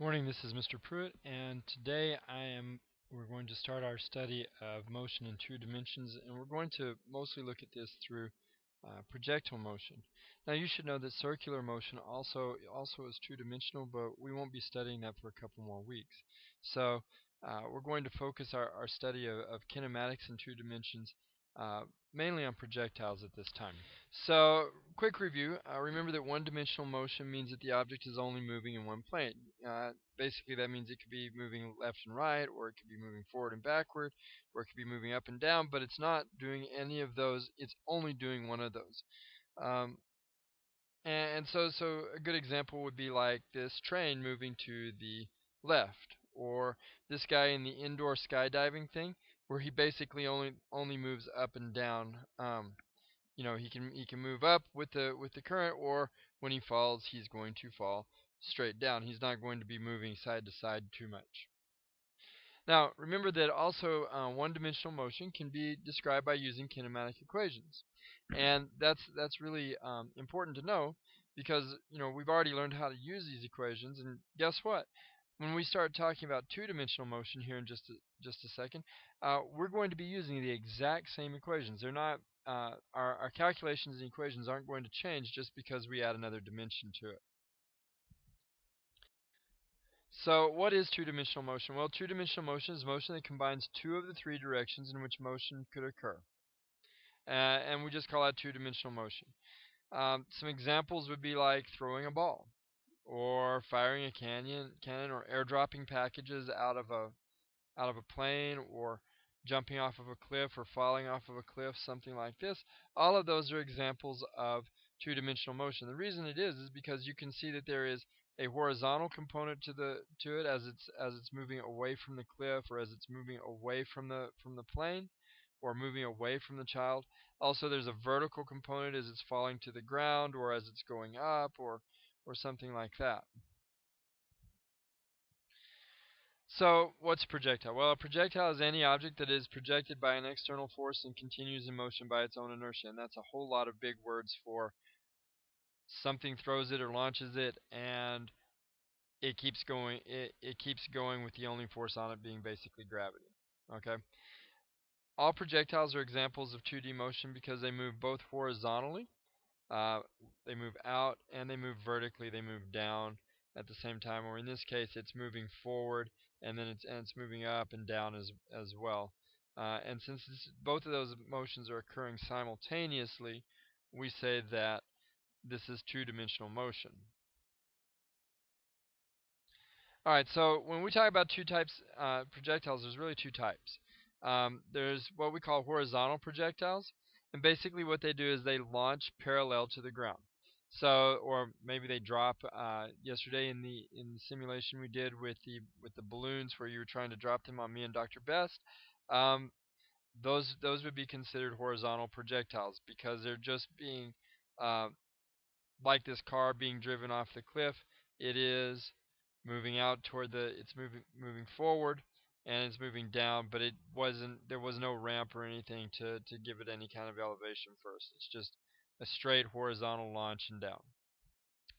Morning, this is Mr. Pruitt, and today we're going to start our study of motion in two dimensions, and we're going to mostly look at this through projectile motion. Now, you should know that circular motion also is two-dimensional, but we won't be studying that for a couple more weeks. So, we're going to focus our study of kinematics in two dimensions, uh, mainly on projectiles at this time. So, quick review. Remember that one-dimensional motion means that the object is only moving in one plane. Basically, that means it could be moving left and right, or it could be moving forward and backward, or it could be moving up and down, but it's not doing any of those. It's only doing one of those. Um, and so a good example would be like this train moving to the left, or this guy in the indoor skydiving thing, where he basically only moves up and down. He can move up with the current, or when he falls, he's going to fall straight down. He's not going to be moving side to side too much. Now, remember that also one-dimensional motion can be described by using kinematic equations, and that's really important to know because we've already learned how to use these equations, and guess what? When we start talking about two-dimensional motion here in just a second, we're going to be using the exact same equations. They're not our calculations and equations aren't going to change just because we add another dimension to it. So, what is two-dimensional motion? Well, two-dimensional motion is motion that combines two of the three directions in which motion could occur, and we just call that two-dimensional motion. Some examples would be like throwing a ball, or firing a cannon, or airdropping packages out of a plane, or jumping off of a cliff, or falling off of a cliff, something like this. All of those are examples of two-dimensional motion. The reason it is because you can see that there is a horizontal component to it as it's moving away from the cliff, or as it's moving away from the plane, or moving away from the child. Also, there's a vertical component as it's falling to the ground, or as it's going up, or something like that. So, what's a projectile? Well, a projectile is any object that is projected by an external force and continues in motion by its own inertia. And that's a whole lot of big words for something throws it or launches it, and it keeps going. It keeps going with the only force on it being basically gravity. Okay. All projectiles are examples of 2D motion because they move both horizontally, uh, they move out, and they move vertically. They move down at the same time, or in this case, it's moving forward, and then it's moving up and down as well. And since both of those motions are occurring simultaneously, we say that this is two-dimensional motion. All right, so when we talk about two types projectiles, there's really two types. There's what we call horizontal projectiles, and basically what they do is they launch parallel to the ground. So, or maybe they drop. Yesterday in the simulation we did with the balloons, where you were trying to drop them on me and Dr. Best, um, those would be considered horizontal projectiles because they're just being uh, like this car being driven off the cliff. It is moving out toward the it's moving forward, and it's moving down, but there was no ramp or anything to give it any kind of elevation first. It's just a straight horizontal launch and down.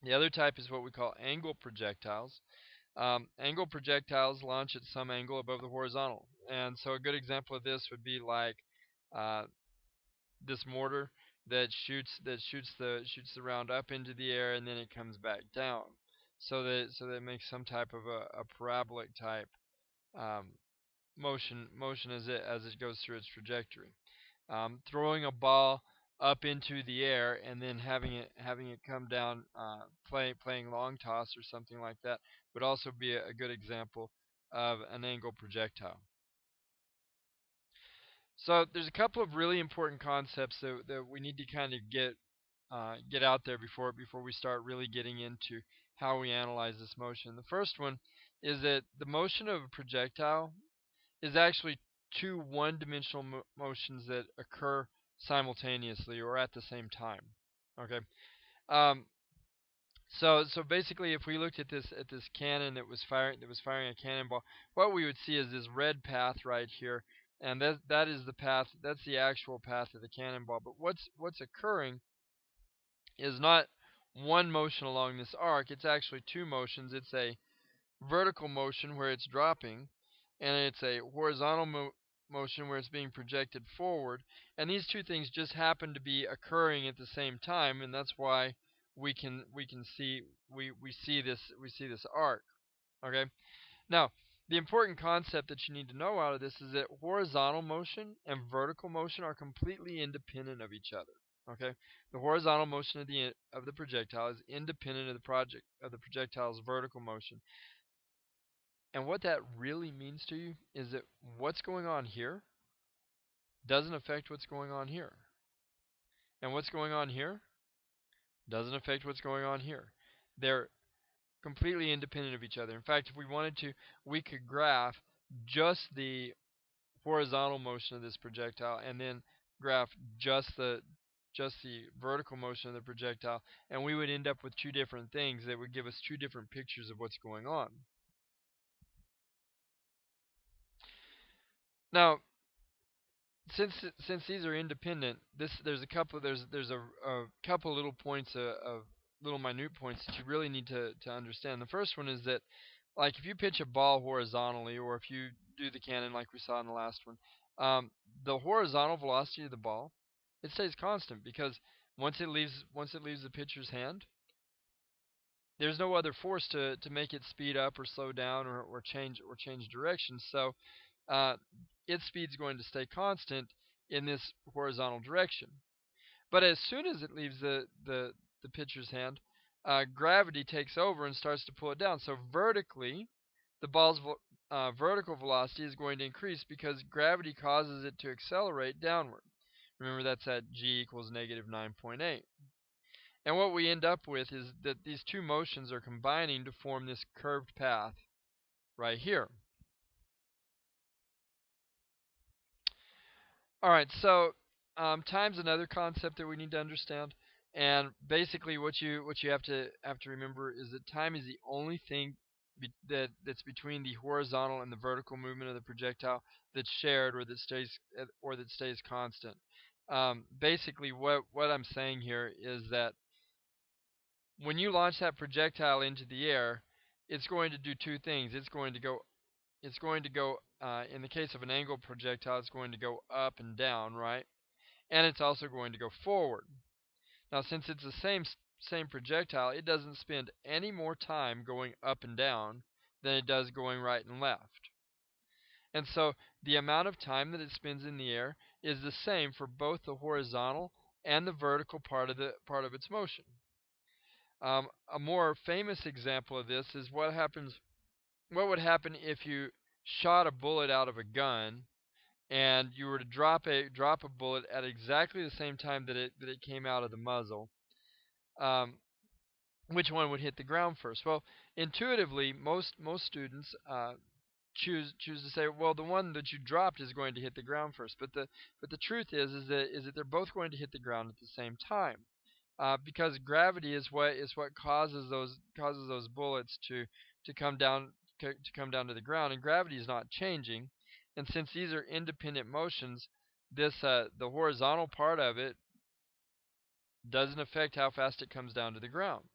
The other type is what we call angle projectiles. Angle projectiles launch at some angle above the horizontal, and so a good example of this would be like uh, this mortar that shoots the round up into the air, and then it comes back down. So that it makes some type of a parabolic type um, motion as it goes through its trajectory. Throwing a ball up into the air and then having it come down, playing long toss or something like that, would also be a good example of an angle projectile. So there's a couple of really important concepts that we need to kind of get out there before we start really getting into how we analyze this motion. The first one is that the motion of a projectile is actually two one-dimensional motions that occur simultaneously or at the same time. Okay. Um, so basically, if we looked at this cannon that was firing a cannonball, what we would see is this red path right here, and that is the path. That's the actual path of the cannonball. But what's occurring is not one motion along this arc. It's actually two motions. It's a vertical motion where it's dropping, and it's a horizontal motion where it's being projected forward. And these two things just happen to be occurring at the same time, and that's why we can see we see this arc. Okay. Now, the important concept that you need to know out of this is that horizontal motion and vertical motion are completely independent of each other. Okay, the horizontal motion of the projectile is independent of the projectile's vertical motion. And what that really means to you is that what's going on here doesn't affect what's going on here, and what's going on here doesn't affect what's going on here. They're completely independent of each other. In fact, if we wanted to, we could graph just the horizontal motion of this projectile and then graph just the vertical motion of the projectile, and we would end up with two different things that would give us two different pictures of what's going on. Now, since these are independent, there's a couple little points of little minute points that you really need to understand. The first one is that, like, if you pitch a ball horizontally, or if you do the cannon like we saw in the last one, the horizontal velocity of the ball, it stays constant, because once it leaves the pitcher's hand, there's no other force to make it speed up or slow down or change direction. So uh, its speed's going to stay constant in this horizontal direction. But as soon as it leaves the pitcher's hand, gravity takes over and starts to pull it down. So vertically, the ball's vertical velocity is going to increase because gravity causes it to accelerate downward. Remember, that's at g equals negative 9.8. And what we end up with is that these two motions are combining to form this curved path right here. All right, so time's another concept that we need to understand, and basically what you have to remember is that time is the only thing that's between the horizontal and the vertical movement of the projectile that's shared, or that stays constant. Basically, what I'm saying here is that when you launch that projectile into the air, it's going to do two things. It's going to go in the case of an angled projectile, it's going to go up and down, right? And it's also going to go forward. Now, since it's the same projectile, it doesn't spend any more time going up and down than it does going right and left. And so the amount of time that it spends in the air is the same for both the horizontal and the vertical part of its motion. A more famous example of this is what would happen if you shot a bullet out of a gun and you were to drop a bullet at exactly the same time that it came out of the muzzle. Um, which one would hit the ground first? Well, intuitively, most students choose to say, well, the one that you dropped is going to hit the ground first. But the truth is that they're both going to hit the ground at the same time, because gravity is what causes those bullets to come down to come down to the ground, and gravity is not changing. And since these are independent motions, the horizontal part of it doesn't affect how fast it comes down to the ground.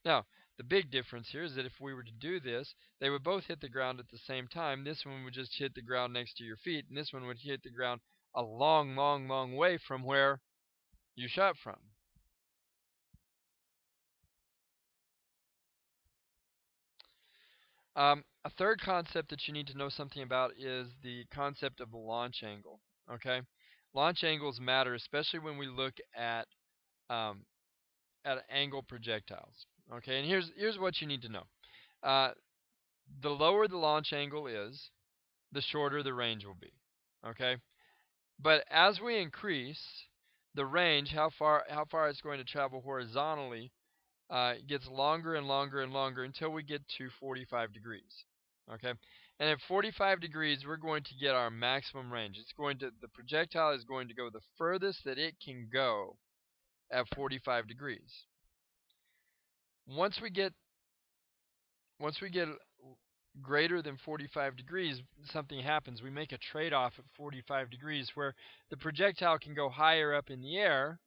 Now, the big difference here is that if we were to do this, they would both hit the ground at the same time. This one would just hit the ground next to your feet, and this one would hit the ground a long, long, long way from where you shot from. A third concept that you need to know something about is the concept of the launch angle. Okay, launch angles matter, especially when we look um, at angle projectiles. Okay, and here's what you need to know. Uh, the lower the launch angle is, the shorter the range will be. Okay, but as we increase the range, how far it's going to travel horizontally, gets longer and longer and longer until we get to 45 degrees. Okay, and at 45 degrees, we're going to get our maximum range. The projectile is going to go the furthest that it can go at 45 degrees. Once we get once we get greater than 45 degrees, something happens. We make a trade-off at 45 degrees where the projectile can go higher up in the air,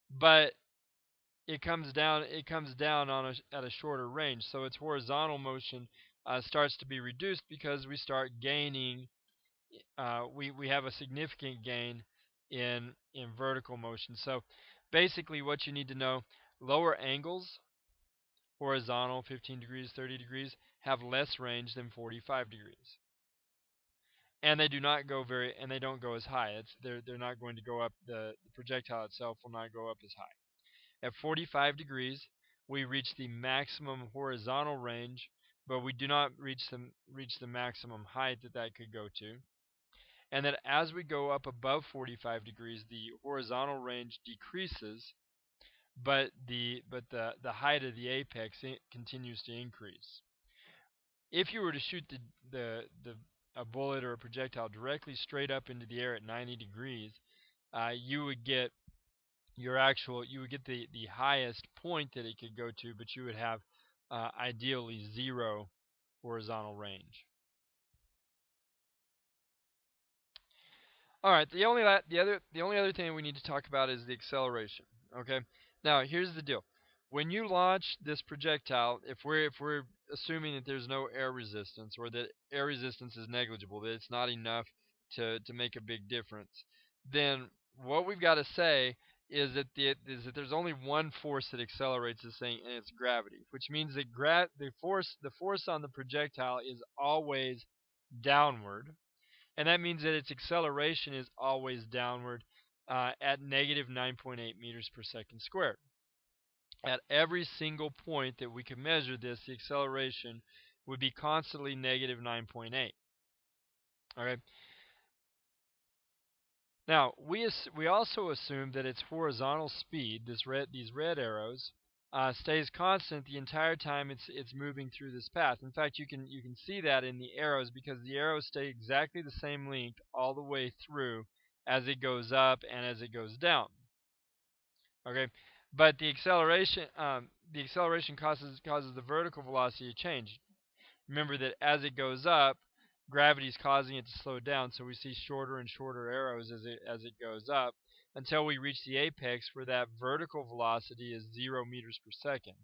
but it comes down at a shorter range, so its horizontal motion starts to be reduced because we start gaining. We have a significant gain in vertical motion. So basically, what you need to know: lower angles, horizontal 15 degrees, 30 degrees, have less range than 45 degrees, and they don't go as high. They're not going to go up. The projectile itself will not go up as high. At 45 degrees, we reach the maximum horizontal range, but we do not reach the maximum height that could go to. And that as we go up above 45 degrees, the horizontal range decreases, but the height of the apex continues to increase. If you were to shoot the a bullet or a projectile directly straight up into the air at 90 degrees, you would get the highest point that it could go to, but you would have ideally zero horizontal range. All right. The only other thing we need to talk about is the acceleration. Okay. Now here's the deal. When you launch this projectile, if we're assuming that there's no air resistance, or that air resistance is negligible, that it's not enough to make a big difference, then what we've got to say is that there's only one force that accelerates this thing, and it's gravity, which means that the force on the projectile is always downward, and that means that its acceleration is always downward at negative 9.8 meters per second squared. At every single point that we can measure this, the acceleration would be constantly negative 9.8. Okay. Now we also assume that its horizontal speed, these red arrows, stays constant the entire time it's moving through this path. In fact, you can see that in the arrows, because the arrows stay exactly the same length all the way through as it goes up and as it goes down. Okay, but the acceleration causes the vertical velocity to change. Remember that as it goes up, gravity is causing it to slow down, so we see shorter and shorter arrows as it goes up until we reach the apex, where that vertical velocity is 0 meters per second.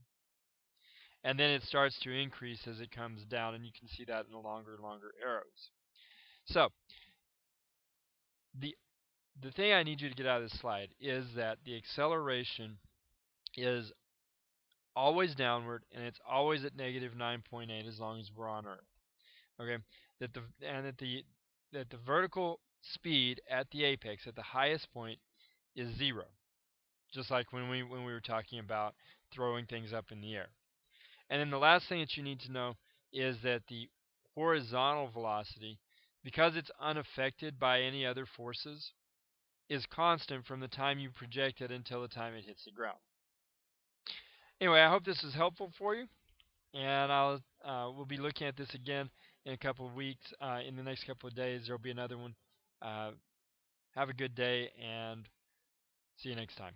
And then it starts to increase as it comes down, and you can see that in the longer and longer arrows. So the the thing I need you to get out of this slide is that the acceleration is always downward, and it's always at negative 9.8 as long as we're on Earth. Okay, that the and that the vertical speed at the apex, at the highest point, is zero, just like when we were talking about throwing things up in the air. And then the last thing that you need to know is that the horizontal velocity, because it's unaffected by any other forces, is constant from the time you project it until the time it hits the ground. Anyway, I hope this is helpful for you, and we'll be looking at this again in a couple of weeks. In the next couple of days, there'll be another one. Uh, have a good day, and see you next time.